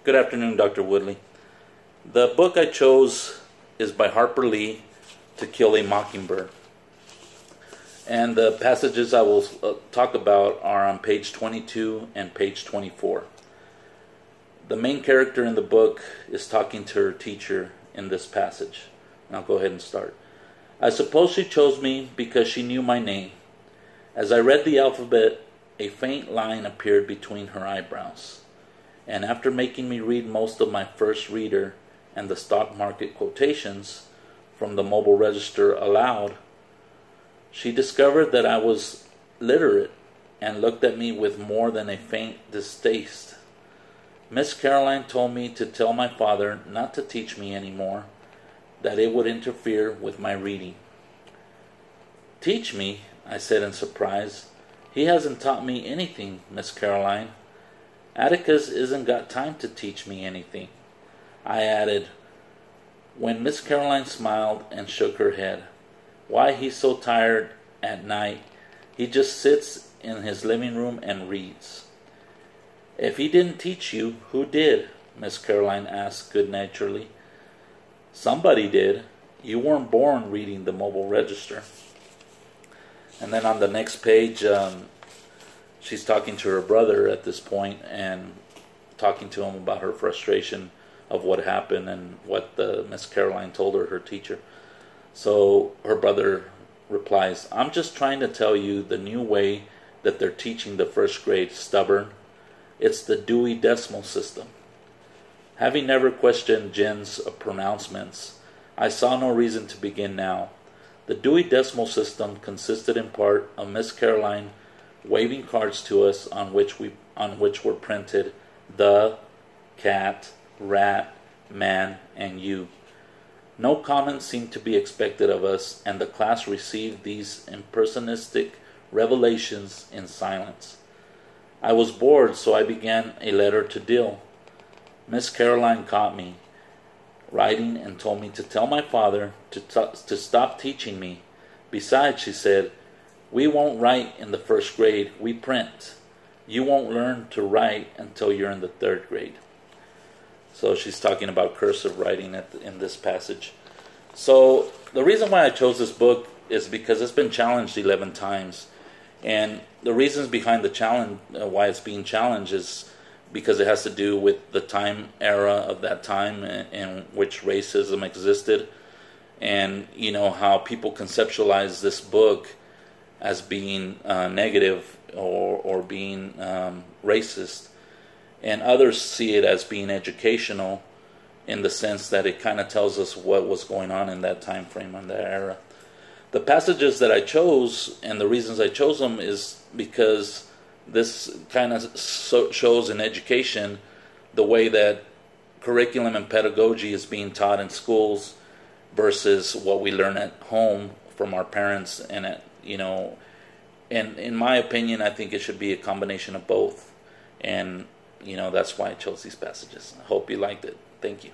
Good afternoon, Dr. Woodley. The book I chose is by Harper Lee, To Kill a Mockingbird. And the passages I will talk about are on page 22 and page 24. The main character in the book is talking to her teacher in this passage. And I'll go ahead and start. I suppose she chose me because she knew my name. As I read the alphabet, a faint line appeared between her eyebrows. And after making me read most of my first reader and the stock market quotations from the mobile register aloud, she discovered that I was literate and looked at me with more than a faint distaste. Miss Caroline told me to tell my father not to teach me anymore, that it would interfere with my reading. Teach me? I said in surprise. He hasn't taught me anything, Miss Caroline. Atticus isn't got time to teach me anything. I added, when Miss Caroline smiled and shook her head. Why, he's so tired at night. He just sits in his living room and reads. If he didn't teach you, who did? Miss Caroline asked good-naturedly. Somebody did. You weren't born reading the mobile register. And then on the next page, she's talking to her brother at this point and talking to him about her frustration of what happened and what Miss Caroline told her teacher. So her brother replies, I'm just trying to tell you the new way that they're teaching the first grade stubborn. It's the Dewey Decimal System. Having never questioned Jen's pronouncements, I saw no reason to begin now. The Dewey Decimal System consisted in part of Miss Caroline waving cards to us on which were printed the, cat, rat, man, and you. No comment seemed to be expected of us, and the class received these impersonistic revelations in silence. I was bored, so I began a letter to Dill. Miss Caroline caught me writing and told me to tell my father to stop teaching me. Besides, she said, we won't write in the first grade, we print. You won't learn to write until you're in the third grade. So she's talking about cursive writing in this passage. So the reason why I chose this book is because it's been challenged 11 times. And the reasons behind the challenge, why it's being challenged, is because it has to do with the time era of that time in which racism existed. And, you know, how people conceptualize this book as being negative or being racist. And others see it as being educational in the sense that it kind of tells us what was going on in that time frame and that era. The passages that I chose, and the reasons I chose them, is because this kind of shows in education the way that curriculum and pedagogy is being taught in schools versus what we learn at home from our parents. And in my opinion, I think it should be a combination of both. And that's why I chose these passages. I hope you liked it. Thank you.